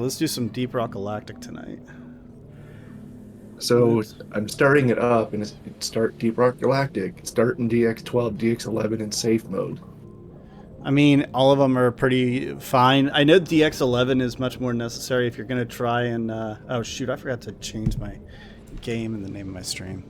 let's do some Deep Rock Galactic tonight. So I'm starting it up, and it's start Deep Rock Galactic, start in DX12, DX11 in safe mode. I mean, all of them are pretty fine. I know DX11 is much more necessary if you're going to try and... oh, shoot, I forgot to change my game and the name of my stream.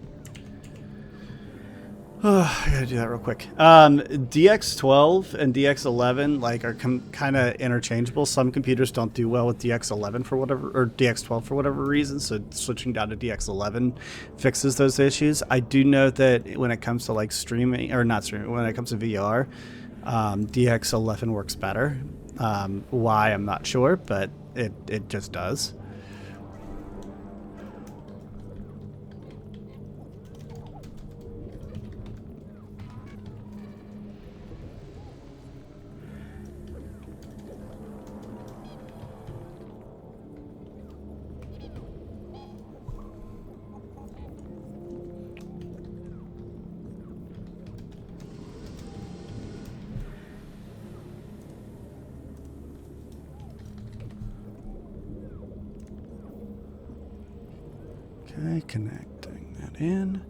Oh, I gotta do that real quick. DX12 and DX11 like are kind of interchangeable. Some computers don't do well with DX11 for whatever, or DX12 for whatever reason. So switching down to DX11 fixes those issues. I do know that when it comes to like streaming or not streaming, when it comes to VR, DX11 works better. Why I'm not sure, but it just does. Okay, connecting that in.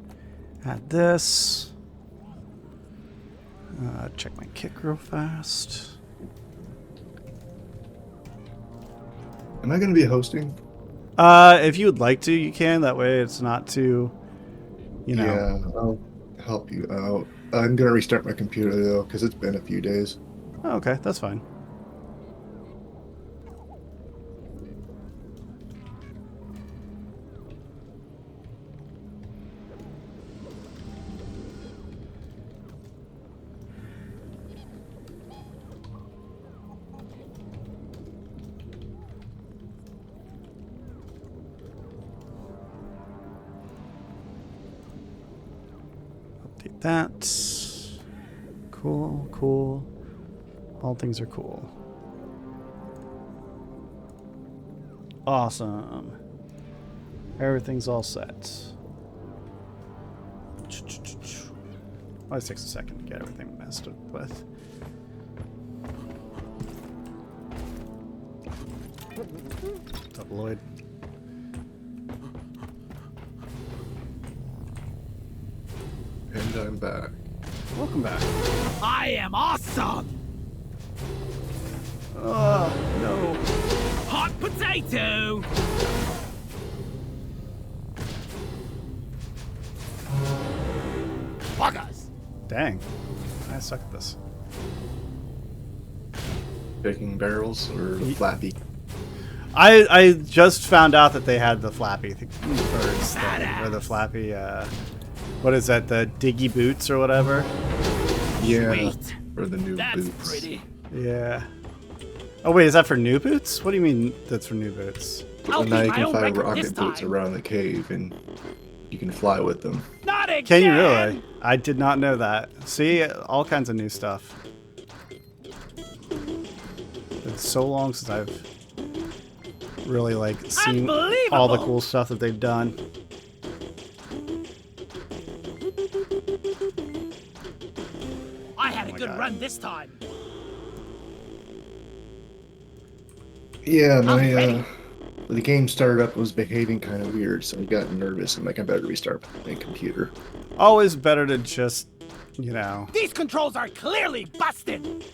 Add this. Check my kick real fast. Am I going to be hosting? If you would like to, you can. That way it's not too, you know. Yeah, I'll help you out. I'm going to restart my computer, though, because it's been a few days. Oh, okay, that's fine. That. Cool, cool. All things are cool. Awesome. Everything's all set. Always takes a second to get everything messed up with. What's up, Lloyd? And I'm back. Welcome back. I am awesome! Oh, no. Hot potato! Buggers! Dang. I suck at this. Picking barrels or flappy? I just found out that they had the flappy birds thing, or the flappy, what is that, the diggy boots or whatever? Yeah, Sweet. or the new That's boots. pretty. Yeah. Oh wait, is that for new boots? What do you mean that's for new boots? I'll And now beat you my can own fly record rocket this boots time. around the cave, and you can fly with them. Not again! Can you really? I did not know that. See, all kinds of new stuff. It's so long since I've really like seen all the cool stuff that they've done. I had a good God. run this time. Yeah, I'm ready. the game started up was behaving kind of weird, so I got nervous. I'm like, I better restart my computer. Always better to just, you know, These controls are clearly busted!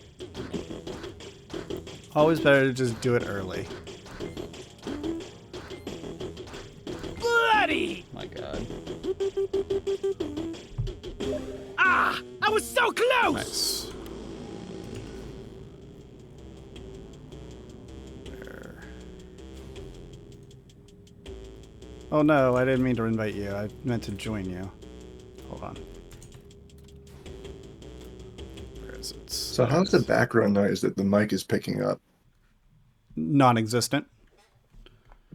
always better to just do it early. Bloody! My God. Ah! I was so close! Nice. There. Oh no, I didn't mean to invite you. I meant to join you. Hold on. Where is it? So how's the background noise that the mic is picking up? Non-existent.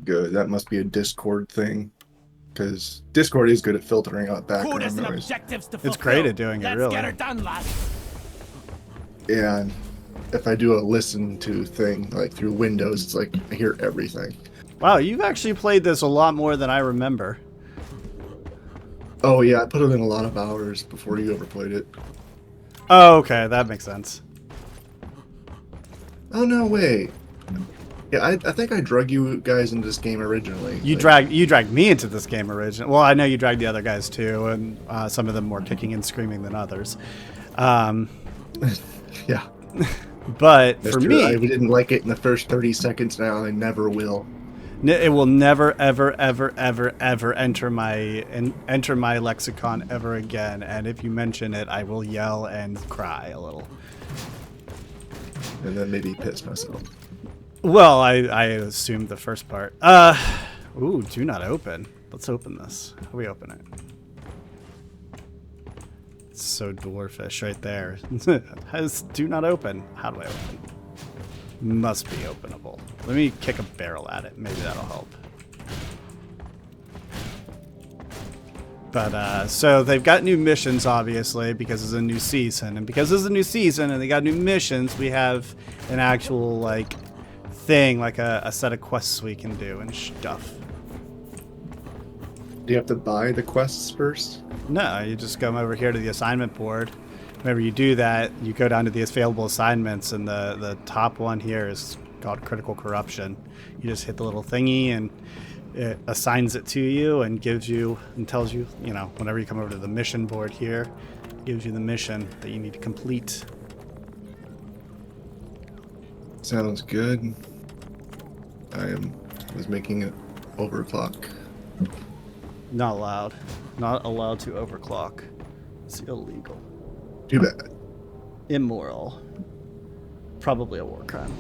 Good. That must be a Discord thing, because Discord is good at filtering out background Quotas and noise. objectives to It's fulfill. great at doing it, Let's really. get her done, lads. And if I do a listen to thing like through Windows, it's like I hear everything. Wow, you've actually played this a lot more than I remember. Oh yeah, I put it in a lot of hours before you ever played it. Oh, okay, that makes sense. Oh no, wait. Yeah, I think I drug you guys into this game originally. You dragged me into this game originally. Well, I know you dragged the other guys too, and some of them more kicking and screaming than others. Yeah. But That's for true. me, I didn't like it in the first 30 seconds. Now I never will. it will never, ever, ever, ever, ever enter my lexicon ever again. And if you mention it, I will yell and cry a little. And then maybe piss myself. Well, I assumed the first part. Ooh, do not open. Let's open this. How do we open it? It's so dwarfish right there. Has do not open. How do I open? Must be openable. Let me kick a barrel at it. Maybe that'll help. But, so they've got new missions, obviously, because it's a new season. And because it's a new season and they got new missions, we have an actual, like, thing, like a set of quests we can do and stuff. Do you have to buy the quests first? No, you just come over here to the assignment board. Whenever you do that, you go down to the available assignments, and the top one here is called Critical Corruption. You just hit the little thingy, and it assigns it to you and gives you and tells you, you know, whenever you come over to the mission board here, it gives you the mission that you need to complete. Sounds good. Was making it overclock. Not allowed. Not allowed to overclock. It's illegal. Too bad. Immoral. Probably a war crime.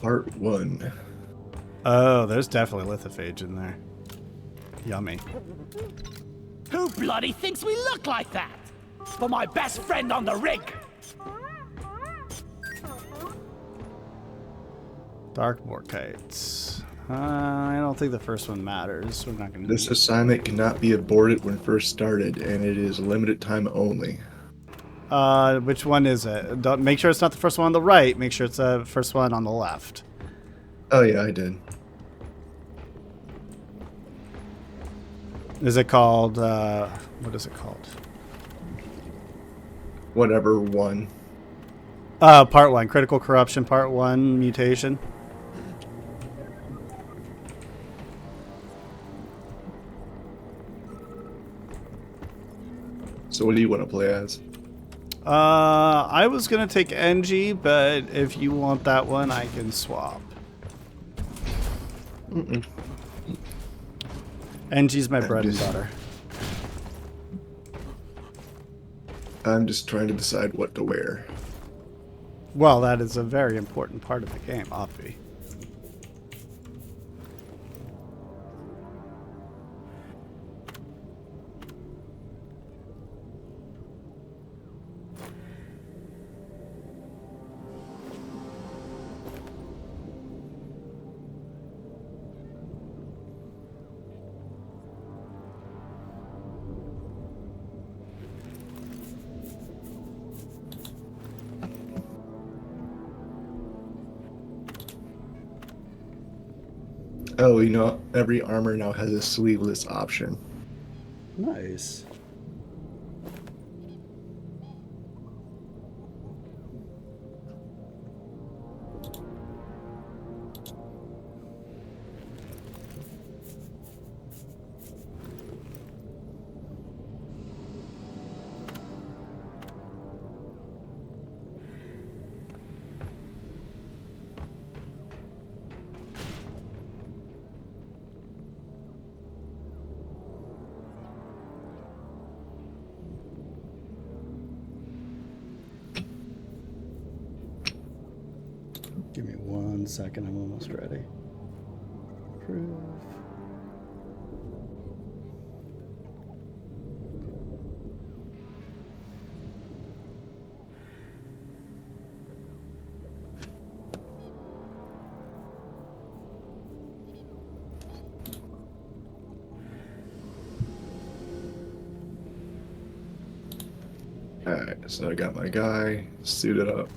Part 1. Oh, there's definitely lithophage in there. Yummy. Who bloody thinks we look like that? For my best friend on the rig. Dark Morkites. I don't think the first one matters. We're not going to This assignment cannot be aborted when first started, and it is limited time only. Which one is it? Don't, make sure it's not the first one on the right. Make sure it's the first one on the left. Oh yeah, I did. Is it called, what is it called? Whatever one. Part 1. Critical Corruption, Part 1, Mutation. So what do you want to play as? I was going to take NG, but if you want that one, I can swap. NG's my bread and butter. I'm just trying to decide what to wear. Well, that is a very important part of the game, obvi. Oh, you know, every armor now has a sleeveless option. Nice. Give me 1 second, I'm almost ready. Proof. Alright, so I got my guy suited up.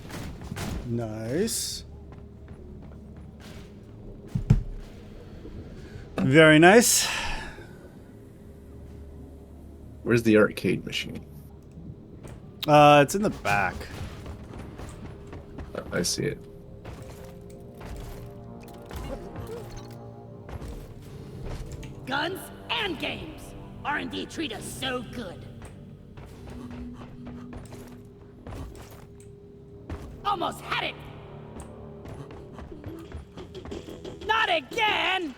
Nice. Very nice. Where's the arcade machine? It's in the back. I see it. Guns and games. R&D treat us so good. Almost had it. Not again!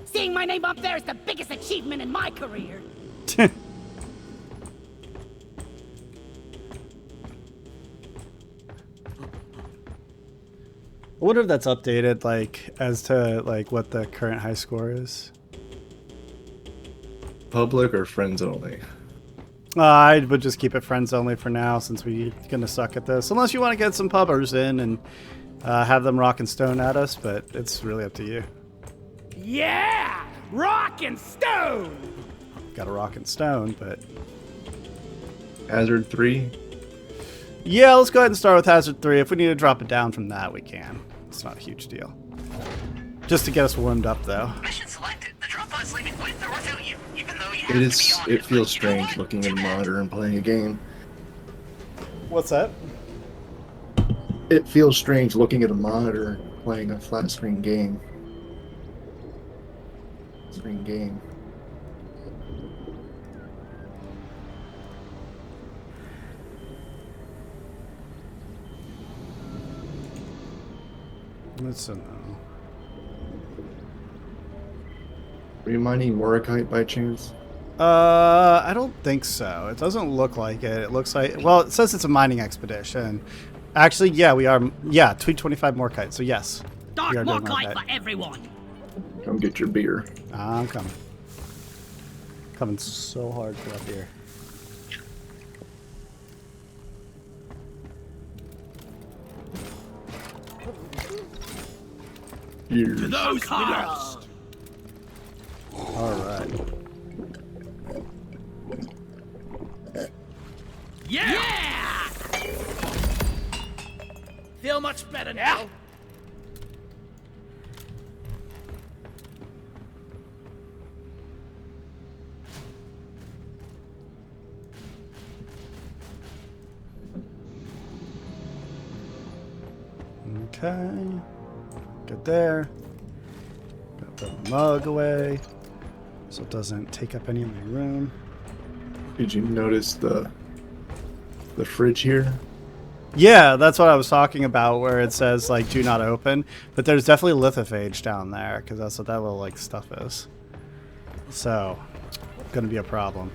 Seeing my name up there is the biggest achievement in my career. I wonder if that's updated, like, as to, like, what the current high score is. Public or friends only? I would just keep it friends only for now, since we're gonna suck at this. Unless you want to get some pubbers in and have them rock and stone at us, but it's really up to you. Yeah! Rock and stone! Got a rock and stone, but... Hazard 3? Yeah, let's go ahead and start with Hazard 3. If we need to drop it down from that, we can. It's not a huge deal. Just to get us warmed up, though. Mission selected. The drop pod's leaving with or without you, even though you It is. It feels strange looking at a monitor and playing a game. What's that? It feels strange looking at a monitor playing a flat screen game. Screen game. Let's know. Are you mining Morikite by chance? I don't think so. It doesn't look like it. It looks like... Well, it says it's a mining expedition. Actually, yeah, we are... Yeah, tweet 25 more kites, so yes. Dark We are more doing like kite that. for everyone. Come get your beer. I'm coming. Coming so hard for up here. Cheers. Those we lost! Alright. Yeah! Feel much better now? Okay. Good there. Got the mug away, so it doesn't take up any of my room. Did you notice the fridge here? Yeah, that's what I was talking about, where it says, like, do not open. But there's definitely lithophage down there, because that's what that little, like, stuff is. So, gonna be a problem.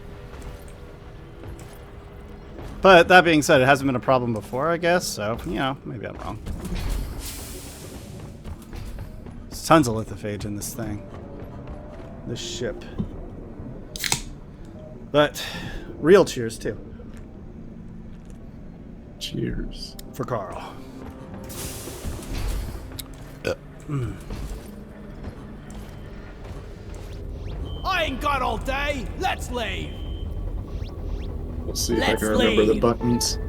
But that being said, it hasn't been a problem before, I guess, so, you know, maybe I'm wrong. There's tons of lithophage in this thing. This ship. But, real cheers, too. Cheers. For Carl. I ain't got all day. Let's leave. We'll see if I Let's can remember the leave. buttons.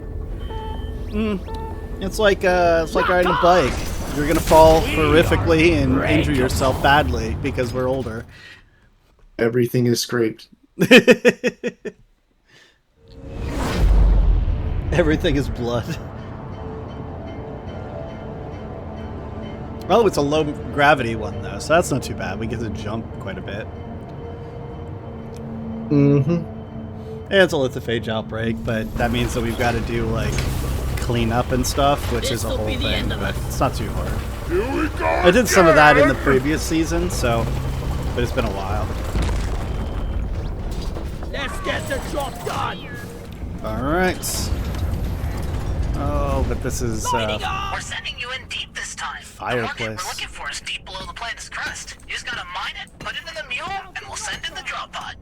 It's like riding a bike. You're gonna fall horrifically and injure yourself badly because we're older. Everything is scraped. Everything is blood. Oh, it's a low gravity one though, so that's not too bad. We get to jump quite a bit. Mm-hmm. Yeah, it's a lithophage outbreak, but that means that we've got to do like clean up and stuff, which is a This'll whole be the thing, end of but us. it's not too hard. I did some of that in the previous season, so, but it's been a while. Let's get the job done. All right. Oh, but this is Lighting up. We're sending you in deep this time. Fireplace. The market we're looking for is deep below the planet's crust. You just gotta mine it, put it in the mule, and we'll send in the drop pod.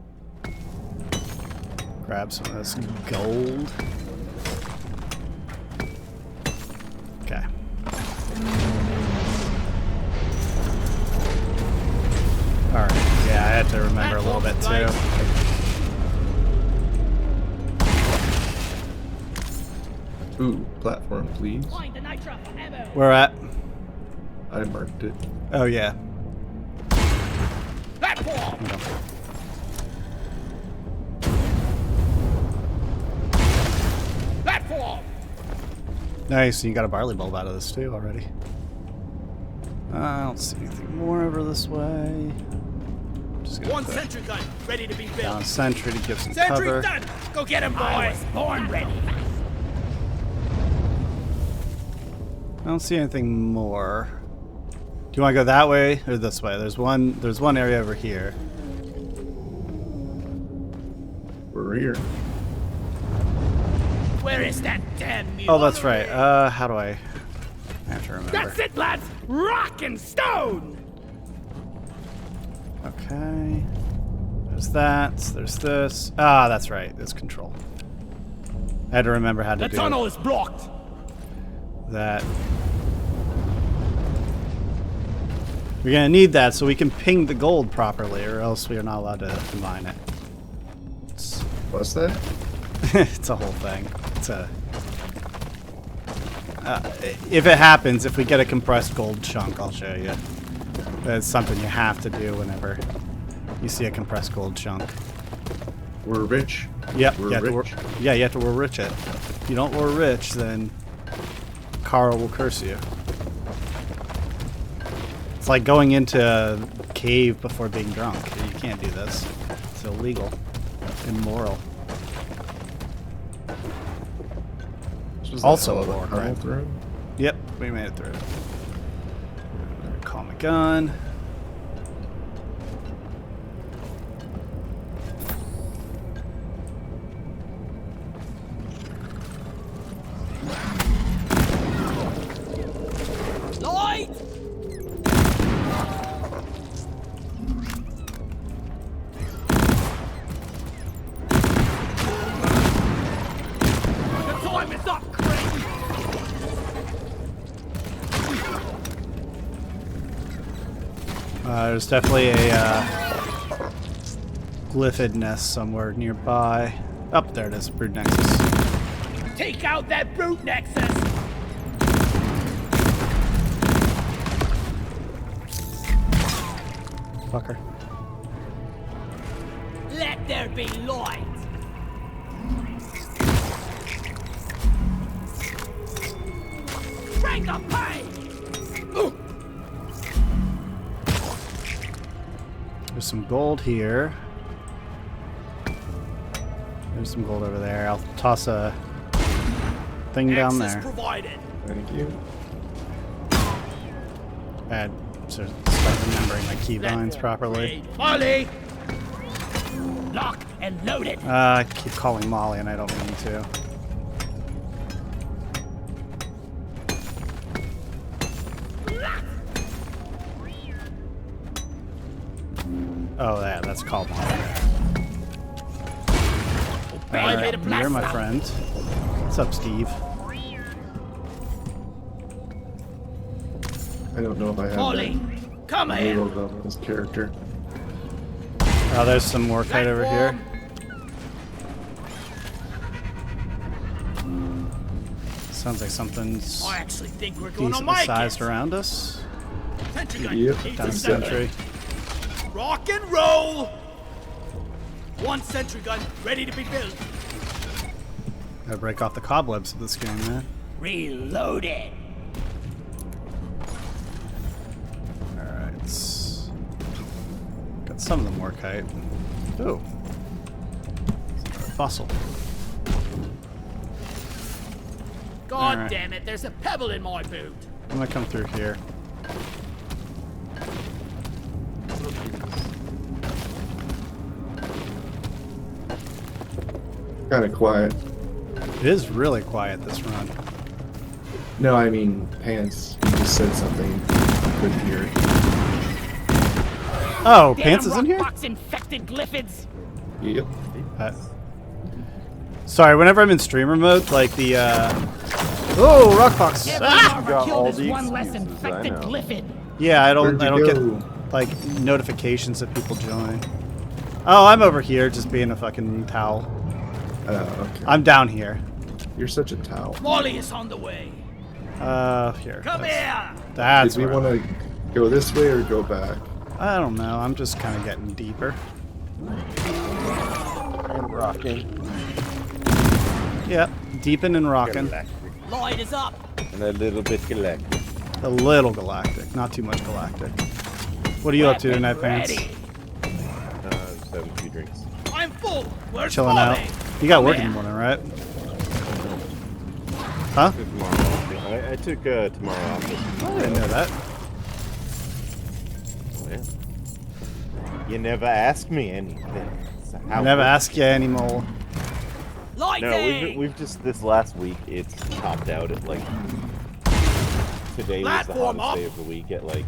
grab some of this gold. Okay. Alright, yeah, I had to remember a little bit too. Ooh, platform, please. Find the nitro for ammo. Where at? I marked it. Oh, yeah. Platform. Nice, you got a barley bulb out of this too already. I don't see anything more over this way. Just gonna One put sentry gun ready to be down built. sentry to give some Sentry cover. done. Go get him, I boys. was born ready. I don't see anything more. Do you want to go that way or this way? There's one area over here. We're here. Where is that damn mule? Oh, that's right. How do I have to remember? That's it, lads. Rock and stone. Okay. There's that. There's this. Ah, that's right. There's control. I had to remember how to The do tunnel is blocked. that. We're gonna need that so we can ping the gold properly, or else we are not allowed to mine it. What's that? It's a whole thing. It's a. If it happens, if we get a compressed gold chunk, I'll show you. That's something you have to do whenever you see a compressed gold chunk. We're rich. Yep. We're You have to rich. yeah, you have to rich it. If you don't rich, then Carl will curse you. It's like going into a cave before being drunk. You can't do this. It's illegal. Immoral. This was Also the a hell of war tunnel crime. through. Yep, we made it through. Call my gun. Lloyd. The time is up, Craig. There's definitely a glyphid nest somewhere nearby. Up there it is, Brood Nexus. Take out that brute nexus. Fucker. Let there be light. Bring the pain. Ooh. There's some gold here. There's some gold over there. I'll toss a thing down Access there. provided. Thank you. Bad. So start remembering my key vines properly. Molly. Locked and loaded. I keep calling Molly and I don't mean to. Oh yeah, that's called Molly. Alright, you're my friend. What's up, Steve? I don't know if I have Molly, come here. of this character. Oh, there's some more kite over here. Sounds like something's I actually think we're gonna decently make sized it. around us. Sentry gun, Yep, needs Down a sentry. Rock and roll. One sentry gun ready to be built. Gotta break off the cobwebs of this game, man. Reloaded. Alright. Got some of the more kite. Ooh. Fossil. God Alright. damn it, there's a pebble in my boot. I'm gonna come through here. Kind of quiet. It is really quiet this run. No, I mean pants. You just said something. I couldn't hear it. Oh, Damn Pants is in here? rockbox infected glyphids. Yep. Sorry, whenever I'm in streamer mode, like the oh, Rockbox. Every Ah! marker got killed all is the one less excuses, I infected know. glyphid. Yeah, I don't Where'd you get go? like notifications that people join. Oh, I'm over here just being a fucking towel. Okay. I'm down here. You're such a towel. Molly is on the way. Here. Come here. That's Did we where want to go this way or go back? I don't know. I'm just kind of getting deeper. And rocking. Yep, deeping and rocking. Galactic. Light is up. And a little bit galactic. A little galactic, not too much galactic. What are you up to tonight, Vance? Ready. Just having a few drinks. I'm full. Where's Chilling out. Bobby? You got Come work in here. the morning, right? Huh? Took tomorrow off. I took tomorrow off. I didn't know that. Yeah. You never ask me anything. So I never ask you anymore. Lighting. No, we've just this last week it's topped out at like today was the Platform hottest up. day of the week at like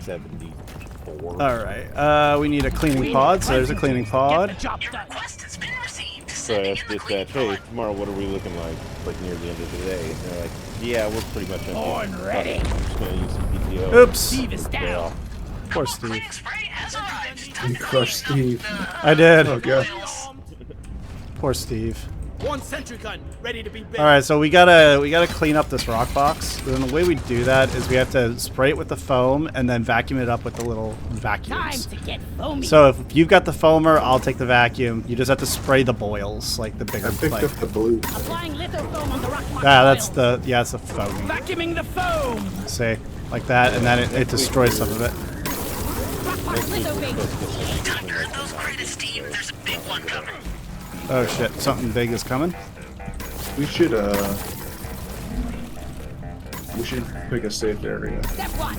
74. All right. We need a cleaning pod, so there's a cleaning Get pod. the job Your done. request has been received. So I Sending asked in the dispatch, clean hey, pod. tomorrow what are we looking like near the end of the day? And they're like, yeah, we're pretty much on Born it. ready. I'm just gonna use some PTO. Oops. Steve is Day down. off. Poor Cool Steve. cleaning spray has arrived. You crushed Steve. I did. Oh god. Poor Steve. One sentry gun ready to be built. All right, so we gotta clean up this rock box. And the way we do that is we have to spray it with the foam and then vacuum it up with the little Time vacuums. to get foamy. So if you've got the foamer, I'll take the vacuum. You just have to spray the boils, like the bigger. I picked Like, up the blue. Applying lithofoam on the rock box that's oils. the it's the foaming. Vacuuming the foam. Say like that, and then it destroys some of it. Rock box lithobase. Time to earn those credits, Steve. There's a big one coming. Oh shit, something big is coming. We should pick a safe area. Step 1.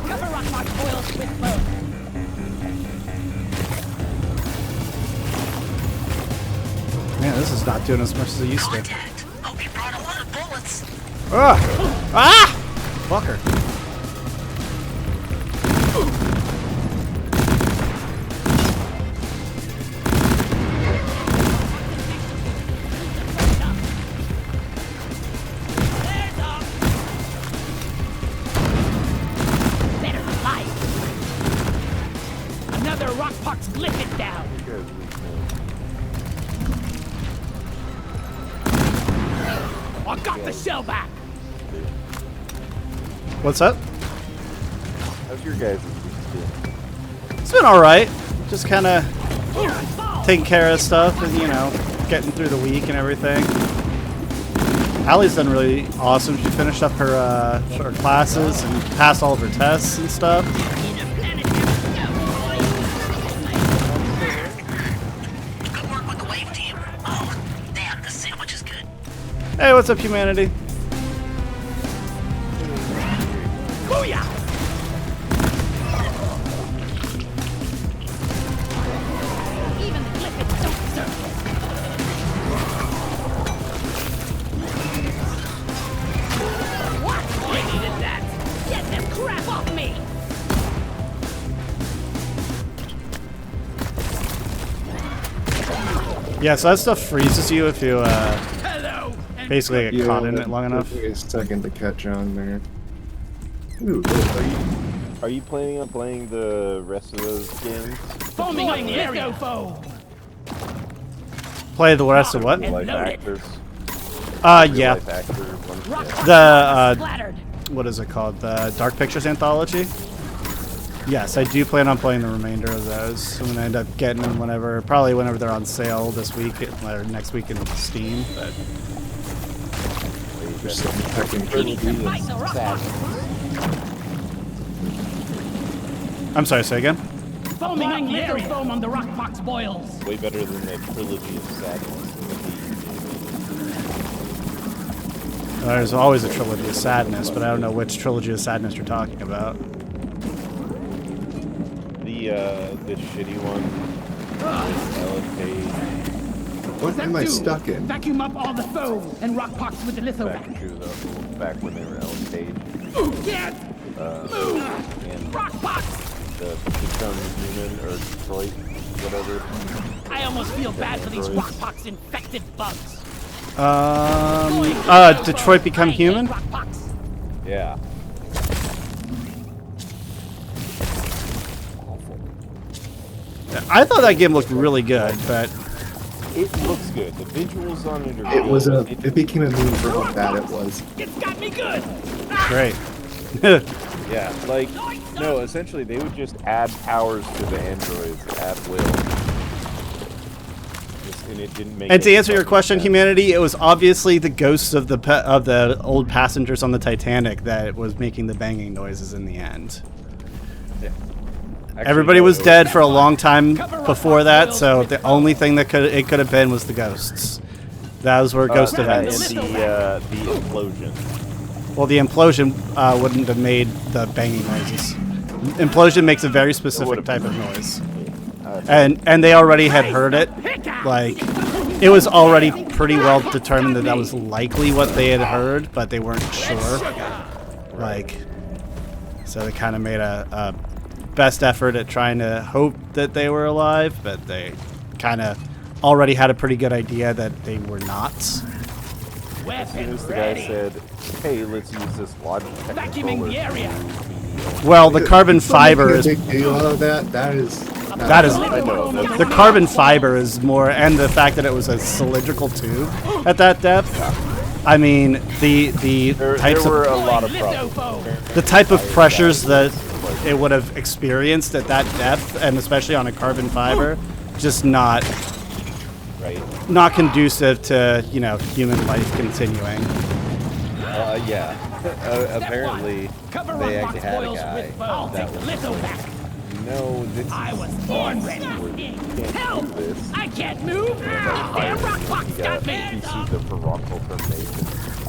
Cover rock box oils with foam. Man, this is not doing as much as it used to. Contact. Hope you brought a lot of bullets. Ah! Ah! Fucker. There's up. Better than life. Another rock box lift it down. I got the shell back. What's up? How's your guys' week been? It's been all right. Just kind of taking care of stuff and getting through the week and everything. Allie's done really awesome. She finished up her classes and passed all of her tests and stuff. Good work with the wave team. Oh, damn, the sandwich is good. Hey, what's up, humanity? Booyah! Even the lipids don't deserve this. What? I needed that. Get this crap off me! Yeah, so that stuff freezes you if you Hello. And basically get caught in it long enough. Took me a second to catch on there. Ooh, Are you planning on playing the rest of those games? foaming up the area. Foam. Play the rest of what? And Life loaded. actors? Yeah. Life actor ones? Rock Yeah. box The splattered. what is it called? The Dark Pictures anthology. Yes, I do plan on playing the remainder of those. I'm gonna end up getting them probably whenever they're on sale this week or next week in Steam. But there's some pecking We need to fight the rock box. I'm sorry, say again. Foaming up the area. Foam on the rock box boils. Way better than the trilogy of sadness. There's always a trilogy of sadness, but I don't know which trilogy of sadness you're talking about. The shitty one. Ellen Page. What am I Two, stuck in? Vacuum up all the foam and rock box with the litho Back vac. to back when they were Ellen Page. Get And rock box. the Become Human or Detroit, whatever. I almost feel bad for these rock box infected bugs. Detroit Become Human? Rock box. Yeah. I thought that game looked really good, but It looks good. The visuals on it are It was good. it became a meme for how bad it was. It's got me good. great. Yeah, like, no, essentially they would just add powers to the androids at will. Just and it didn't make. And to any answer your fucking question, sense. humanity, it was obviously the ghosts of the old passengers on the Titanic that was making the banging noises in the end. Yeah. Actually, Everybody no, was it dead for a long time before that, so the only thing that it could have been was the ghosts. Those were ghost that events. and the implosion. Well, the implosion wouldn't have made the banging noises. Implosion makes a very specific type of noise. And they already had heard it. Like, it was already pretty well determined that was likely what they had heard, but they weren't sure. Like, so they kind of made a best effort at trying to hope that they were alive, but they kind of already had a pretty good idea that they were not. As soon as the guy said, "Hey, let's use this logic Vacuuming the area. Well, the carbon Still making fiber a is big deal out of that. That is. I know. the carbon fiber is more, and the fact that it was a cylindrical tube at that depth. I mean, the There types were of a lot of problems. the type of pressures that it would have experienced at that depth, and especially on a carbon fiber, just not conducive to, you know, human life continuing. Yeah. Apparently, they actually had a guy that was no, this I was born ready. Help! I can't move. Damn rock box got me. He received the wrongful termination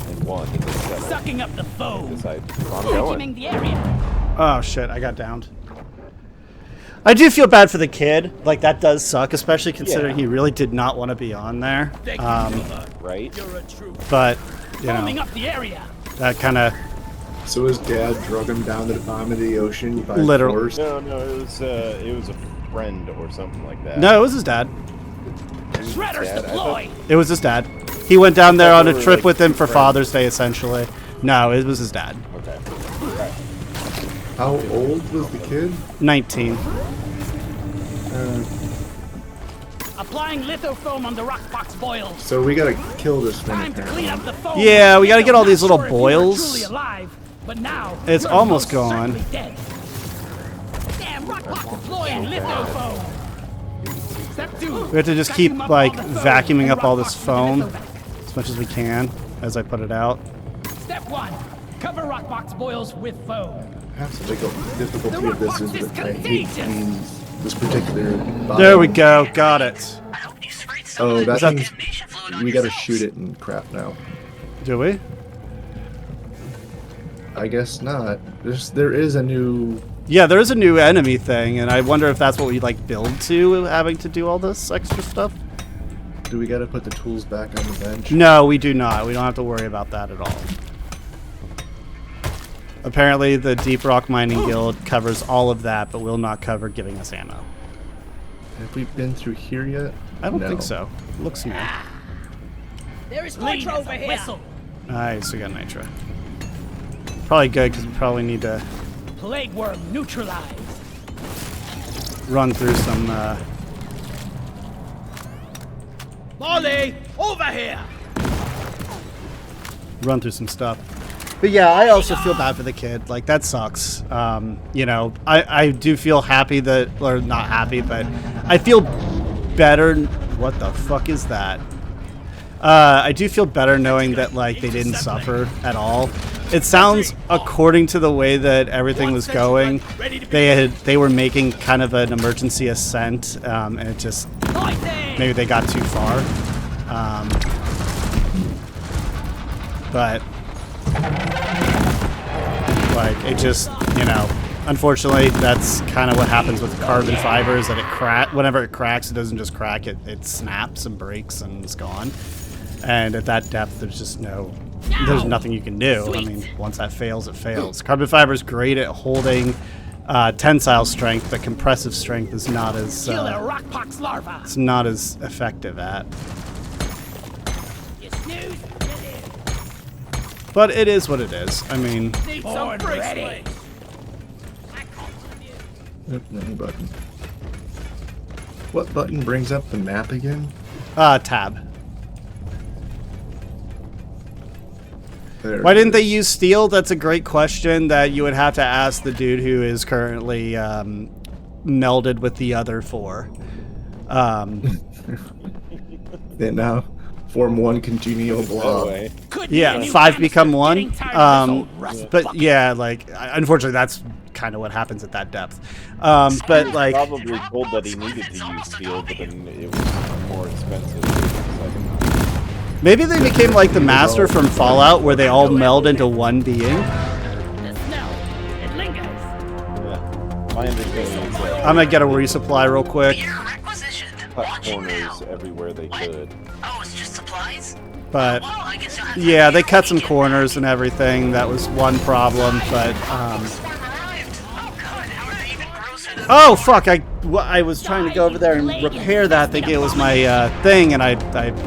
and won. He was settled. Sucking up the foam. Decided, I'm going. Vacuuming the area. Oh shit, I got downed. I do feel bad for the kid. Like, that does suck, especially considering he really did not want to be on there. Right? You're a true. But, you Foaming know, up the area. that kind of So his dad drug him down to the bottom of the ocean by Literally. force. No, it was a friend or something like that. No, it was his dad. Shredders Dad, I deploy. It was his dad. He went down there on they a were, trip like, with him for friends. Father's Day, essentially. No, it was his dad. Okay. How old was the kid? 19. Applying lithofoam on the rock box boils. So we gotta kill this thing. Time to clean up the foam. Yeah, we gotta get all these little Not sure if you were boils. truly alive, but now It's you're almost most gone. certainly dead. Damn rock box deploying lithofoam. Step 2. We have to just keep, Vacuum up like, all the foam vacuuming and up all rock this box foam with lithovac. as much as we can as I put it out. Step 1. Cover rock box boils with foam. That's the big difficulty The of this rock is box is that I hate contagious. this particular. There we go. Got it. I hope you sprayed some Oh, of that that means detonation fluid on we gotta yourselves. shoot it and crap now. Do we? I guess not. There is a new. Yeah, there is a new enemy thing, and I wonder if that's what we, like, build to, having to do all this extra stuff. Do we gotta put the tools back on the bench? No, we do not. We don't have to worry about that at all. Apparently, the Deep Rock Mining Guild covers all of that, but will not cover giving us ammo. Have we been through here yet? I don't No. think so. Looks new. There is Lean nitro as over a here. whistle. Nice, we got nitro. Probably good, because we probably need to Plague worm neutralized. run through some, Molly, over here. stuff. But yeah, I also feel bad for the kid. Like, that sucks. You know, I do feel happy that, or not happy, but I feel better. What the fuck is that? I do feel better knowing that, like, they didn't suffer at all. It sounds, according to the way that everything was going, they were making kind of an emergency ascent, and it just, maybe they got too far. But like, it just, you know, unfortunately, that's kind of what happens with carbon fibers, that whenever it cracks, it doesn't just crack, it snaps and breaks and is gone. And at that depth, there's just there's nothing you can do. I mean, once that fails, it fails. Carbon fiber is great at holding tensile strength, but compressive strength is not as Kill a rock box larva. it's not as effective at. You snooze, you lose. But it is what it is. I mean, Need some ready. Nope, no button. What button brings up the map again? tab. There Why it didn't they is. use steel? That's a great question that you would have to ask the dude who is currently melded with the other four. They now form one congenial No blob. way. Could be a Yeah, new 5 hamster become 1. getting tired of this old rust But bucket. yeah, like unfortunately, that's kind of what happens at that depth. But like, Probably told that he needed to use steel, but then it was more expensive. maybe they became like the master from Fallout, where they all meld into one being. The smell, it lingers. Yeah. My understanding is that I'm gonna get a resupply real quick, You're requisitioned. cut Watching now. corners everywhere they could. Oh, it's just supplies? but Well, I guess you'll have to yeah, they wait cut a some weekend. corners and everything. That was one problem, but Swarm arrived. Oh, good. How are they even grosser than oh fuck! I was trying to go over there and repair that, thinking it was my thing, and I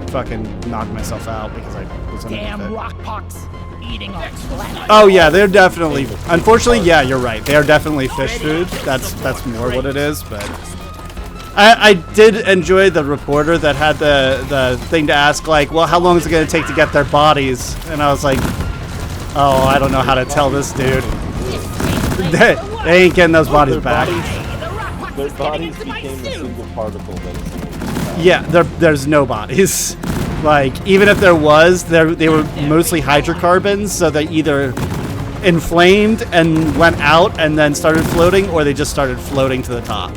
fucking knocked myself out because I was Damn underneath it. rock pox eating our planet. Oh yeah, they're definitely. Unfortunately, yeah, you're right. They are definitely fish food. That's more what it is. But I did enjoy the reporter that had the thing to ask, like, well, how long is it going to take to get their bodies? And I was like, oh, I don't know how to tell this dude. They ain't getting those bodies Their back. Their bodies became a single particle that is. Yeah, there's no bodies. Like, even if there was, they were mostly hydrocarbons, so they either inflamed and went out and then started floating, or they just started floating to the top.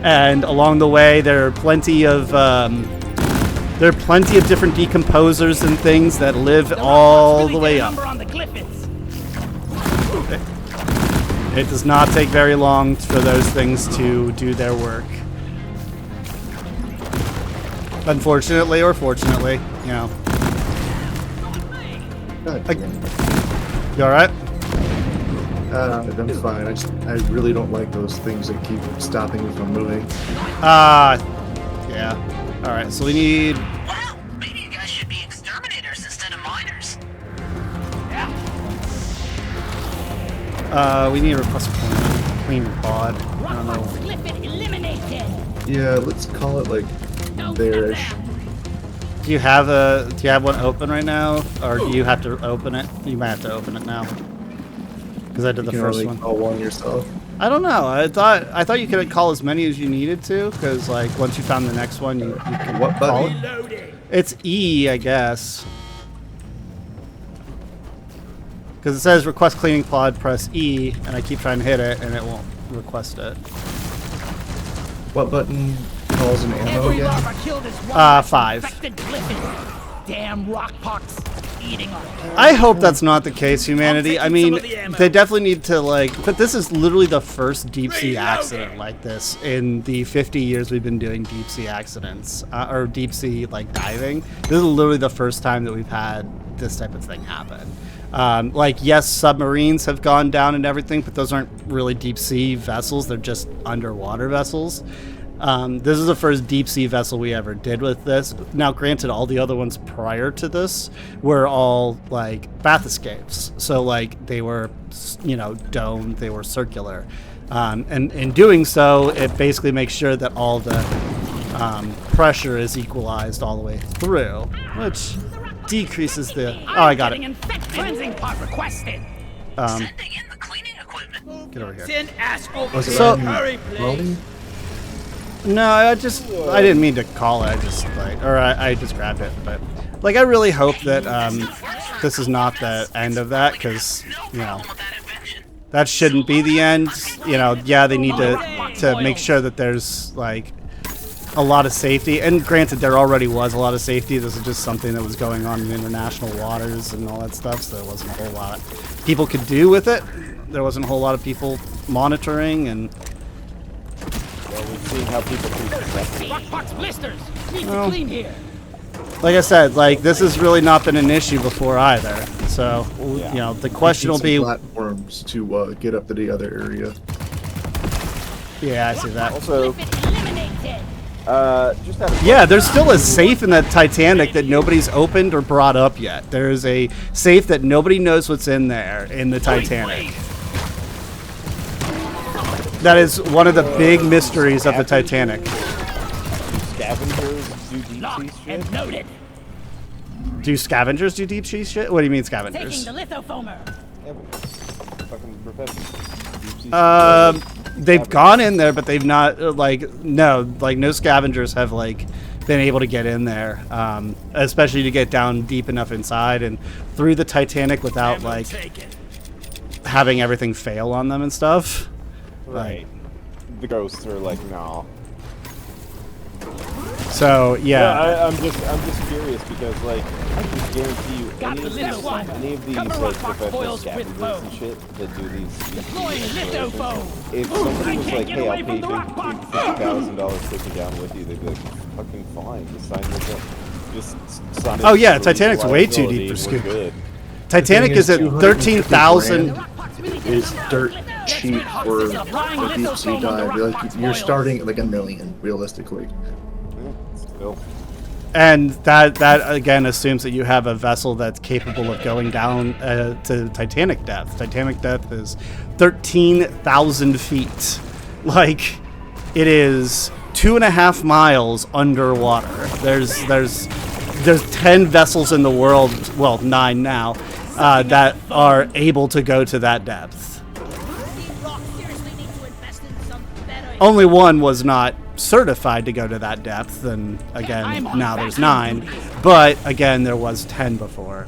And along the way, there are plenty of different decomposers and things that live all the way up. On the Glyphids. It does not take very long for those things to do their work. Unfortunately or fortunately, you know. God damn it. You alright? I'm fine. I really don't like those things that keep stopping me from moving. Yeah. Alright, so we need... Wow, maybe you guys should be exterminators instead of miners. We need a request for cleaning pod. I don't know. Glyphid eliminated. Yeah, let's call it like there-ish. Do you have one open right now? Or do you have to open it? You might have to open it now. Because I did the You can first only one. call one yourself. I don't know. I thought you could call as many as you needed to, because like once you found the next one, you can What call button? it. Loading. It's E, I guess. Because it says request cleaning pod, press E, and I keep trying to hit it, and it won't request it. What button calls an ammo Every again? larva killed is one 5. infected Glyphid. Damn rock pox eating our I hope that's not the case, humanity. I mean, some of the ammo. they definitely need to, like... But this is literally the first deep-sea accident like this in the 50 years we've been doing deep-sea accidents. Or deep-sea, like, diving. This is literally the first time that we've had this type of thing happen. Like, yes, submarines have gone down and everything, but those aren't really deep-sea vessels. They're just underwater vessels. This is the first deep-sea vessel we ever did with this. Now, granted, all the other ones prior to this were all, like, bath escapes. So, like, they were, you know, domed, they were circular. And in doing so, it basically makes sure that all the pressure is equalized all the way through, which decreases the... Oh, I got it. cleansing pod requested. Sending in the cleaning equipment. Get over here. Send asphalt. Was it So- letting you Hurry, please. rolling? No, I didn't mean to call it. I just like, or I just grabbed it. But like, I really hope that this is not the end of that, because you know With that infection. that shouldn't be the end. You know, yeah, they need to make sure that there's like a lot of safety. And granted, there already was a lot of safety. This is just something that was going on in international waters and all that stuff. So there wasn't a whole lot people could do with it. There wasn't a whole lot of people monitoring and. Well, we've seen how people treat themselves. Rock pox blisters. Need Well. to clean here. Like I said, like this has really not been an issue before either. So you know, the question will Need be, some platforms to get up to the other area. yeah, I see that. Also, Glyphid eliminated. just out of Yeah, there's still a safe in that Titanic that nobody's opened or brought up yet. There's a safe that nobody knows what's in there in the Titanic. That is one of the big mysteries of the Titanic. scavengers do deep Locked sea shit. and loaded. Do scavengers do deep sea shit? What do you mean Taking scavengers? the lithofoamer. Yeah, but fucking professional. Deep sea they've gone in there, but they've not no scavengers have been able to get in there, especially to get down deep enough inside and through the Titanic without having everything fail on them and stuff. Right. The ghosts are like, nah. So yeah, I'm just curious because I can guarantee you any of these professional scavengers and shit that do these if somebody was like, hey, I'll pay you $50,000 to take me down with you, they'd be like, fucking fine, just sign this up. Just sign it. Oh yeah, Titanic's way too deep for scuba. Titanic is at 13,000. Is dirt cheap for a deep sea dive. You're starting at $1 million realistically. Still. And that again assumes that you have a vessel that's capable of going down to Titanic depth. Titanic depth is 13,000 feet. It is 2.5 miles underwater. There's 10 vessels in the world, well 9 now, that are able to go to that depth. Only one was not certified to go to that depth, and again now there's 9, but again there was 10 before.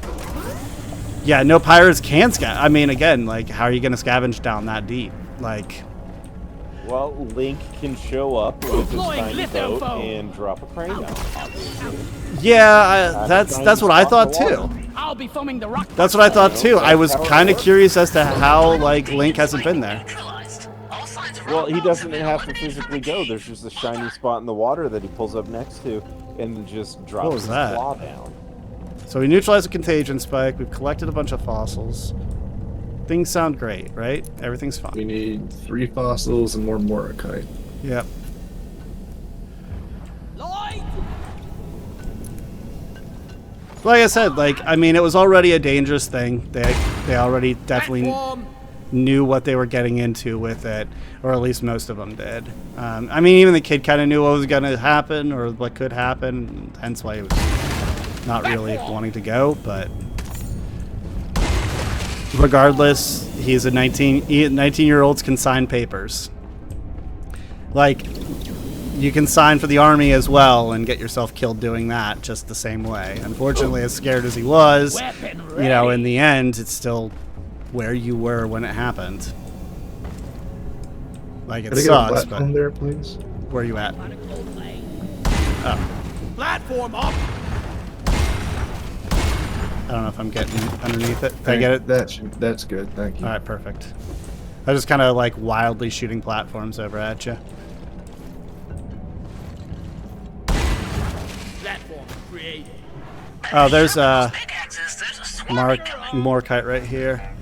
Yeah, no pirates can scavenge. I mean, again, how are you going to scavenge down that deep? Well, Link can show up with his tiny boat and drop a crane out, obviously. Yeah, that's what I thought too. I'll be filming the rock. That's what I thought too. I was kind of curious as to how Link hasn't been there. Well, he doesn't have to physically go. There's just a shiny spot in the water that he pulls up next to and just drops his claw down. So we neutralized a contagion spike. We've collected a bunch of fossils. Things sound great, right? Everything's fine. We need 3 fossils and more Morokite. Yep. Like I said, I mean, it was already a dangerous thing. They already definitely knew what they were getting into with it, or at least most of them did. I mean, even the kid kind of knew what was going to happen or what could happen, hence why he was not really wanting to go, but regardless, he's a 19-year-olds can sign papers. You can sign for the army as well and get yourself killed doing that just the same way. Unfortunately, as scared as he was, in the end, it's still where you were when it happened. It sucks, but there, please. Where are you at? Oh. Platform up. I don't know if I'm getting underneath it. Did I get it? That's good, thank you. All right, perfect. I was just kind of wildly shooting platforms over at you. Platform created. Oh, there's a Morokite right here.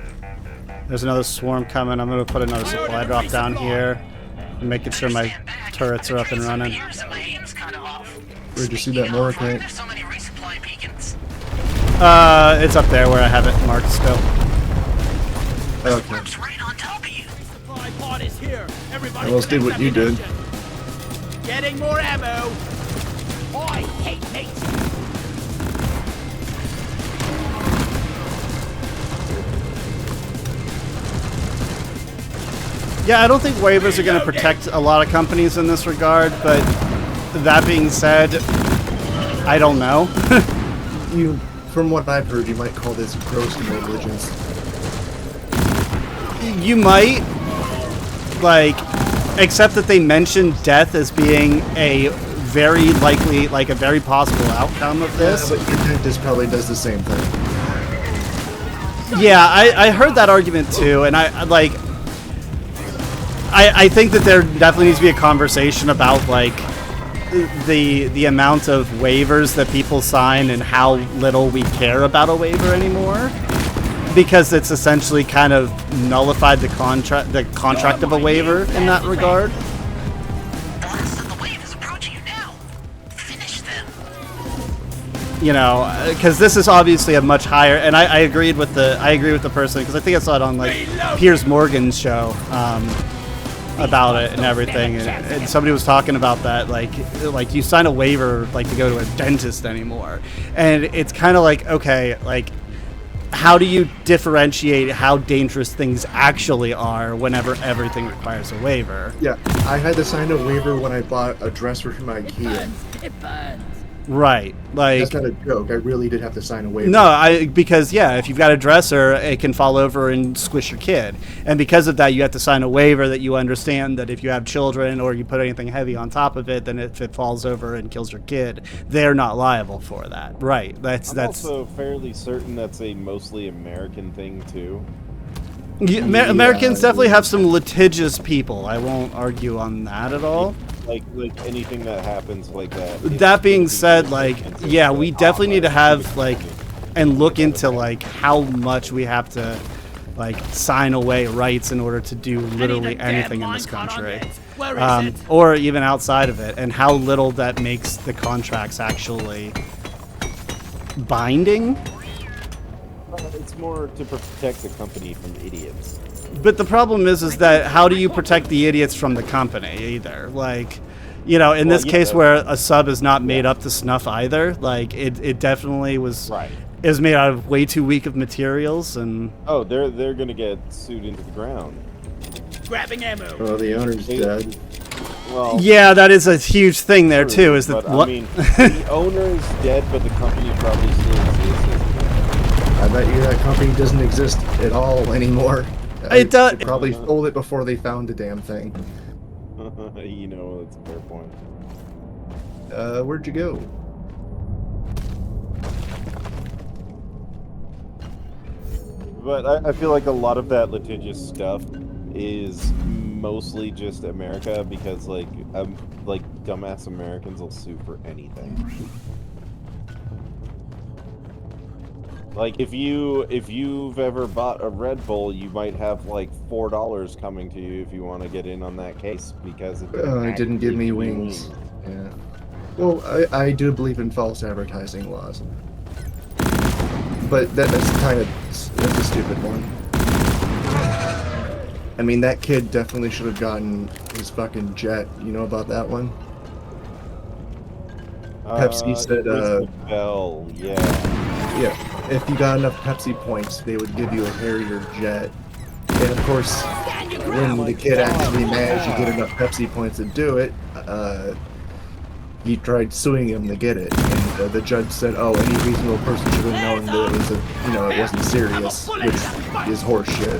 There's another swarm coming. I'm going to put another supply drop down here. I'm making sure my turrets are up and running. Where'd you see that Morokite? It's up there where I have it marked still. Okay. Supply pod is here. Everybody, Let's do what you did. Getting more ammo. I hate nature. Yeah, I don't think waivers are going to protect a lot of companies in this regard, but that being said, I don't know. From what I've heard, you might call this gross negligence. You might, except that they mentioned death as being a very likely, a very possible outcome of this. Yeah, but your dentist probably does the same thing. Yeah, I heard that argument too, and I think that there definitely needs to be a conversation about the amount of waivers that people sign and how little we care about a waiver anymore, because it's essentially kind of nullified the contract of a waiver in that regard. The last of the wave is approaching you now. Finish them. Because this is obviously a much higher, and I agree with the person, because I think I saw it on Piers Morgan's show about it and everything, and somebody was talking about that, you sign a waiver to go to a dentist anymore, and it's kind of okay, how do you differentiate how dangerous things actually are whenever everything requires a waiver? Yeah, I had to sign a waiver when I bought a dresser from IKEA. It burns. Right, like That's not a joke. I really did have to sign a waiver. no, because if you've got a dresser, it can fall over and squish your kid, and because of that, you have to sign a waiver that you understand that if you have children or you put anything heavy on top of it, then if it falls over and kills your kid, they're not liable for that. Right? I'm also fairly certain that's a mostly American thing too. Americans definitely have some litigious people. I won't argue on that at all. Like anything that happens like that. That being said, like, yeah, we definitely need to have, like, and look into, like, how much we have to, like, sign away rights in order to do literally anything in this country. Or even outside of it, and how little that makes the contracts actually binding. It's more to protect the company from idiots. But the problem is that how do you protect the idiots from the company either? Like, you know, in this case where a sub is not made up to snuff either, like it definitely was is made out of way too weak of materials and they're gonna get sued into the ground. Grabbing ammo. Oh, the owner's dead. Well, yeah, that is a huge thing there too. Is that I mean, the owner is dead, but the company probably still exists. I bet you that company doesn't exist at all anymore. It does. They probably sold it before they found the damn thing. You know, that's a fair point. Where'd you go? But I feel like a lot of that litigious stuff is mostly just America because like dumbass Americans will sue for anything. Like if you've ever bought a Red Bull, you might have like $4 coming to you if you want to get in on that case because it didn't give me wings. Yeah. Well, I do believe in false advertising laws, but that's a stupid one. I mean, that kid definitely should have gotten his fucking jet. You know about that one? Pepsi said, Bell, yeah, if you got enough Pepsi points, they would give you a Harrier jet. And of course, when the kid actually managed to get enough Pepsi points to do it, he tried suing him to get it. And the judge said, "Oh, any reasonable person should have known that it was it wasn't serious," which is horseshit.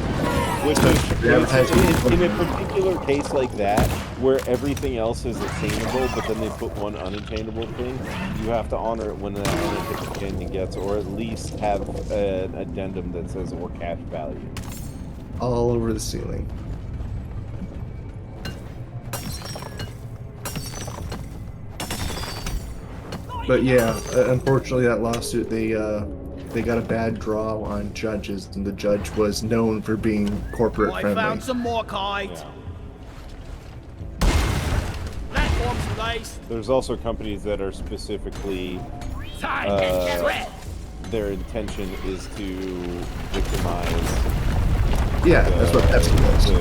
In a particular case like that, where everything else is attainable, but then they put one unattainable thing, you have to honor it when that unattainable thing gets, or at least have an addendum that says or cash value. All over the ceiling. But yeah, unfortunately that lawsuit, they got a bad draw on judges, and the judge was known for being corporate friendly. I found some more kite. Platforms placed. There's also companies that are specifically their intention is to victimize. Yeah, that's what Pepsi was. A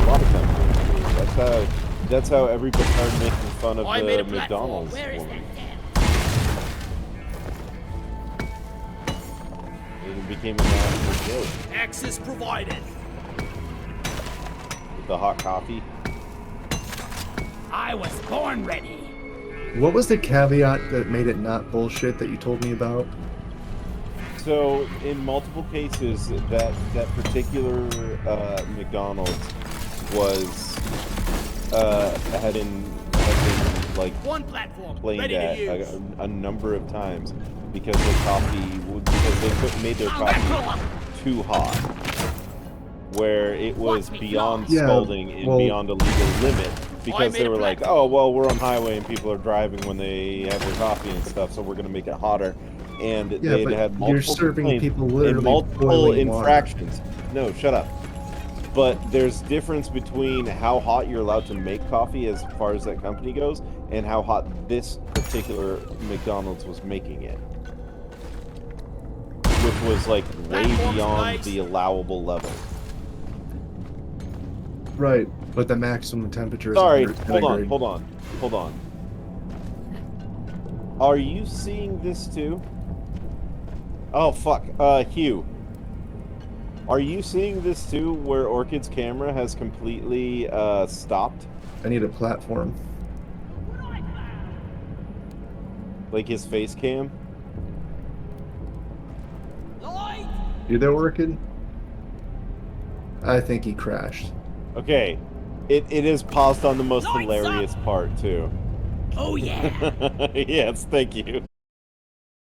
lot of companies. That's how everybody started making fun of the McDonald's woman. It became a national joke. Access provided. With the hot coffee. I was born ready. What was the caveat that made it not bullshit that you told me about? So, in multiple cases, that particular McDonald's was had been like one platform played at a number of times because the coffee made their coffee too hot, where it was beyond scalding and beyond a legal limit. Because they were like, oh, well, we're on highway and people are driving when they have their coffee and stuff, so we're going to make it hotter. And they had multiple you're serving people literally multiple infractions. Water. No, shut up. But there's difference between how hot you're allowed to make coffee as far as that company goes and how hot this particular McDonald's was making it. Which was like way beyond the allowable level. Right, but the maximum temperature is Sorry, hold on. Are you seeing this too? Oh, fuck. Hugh. Are you seeing this too, where Orchid's camera has completely, stopped? I need a platform. Like his face cam? You there, Orchid? I think he crashed. Okay. It is paused on the most hilarious part, too. Oh yeah. Yes, thank you.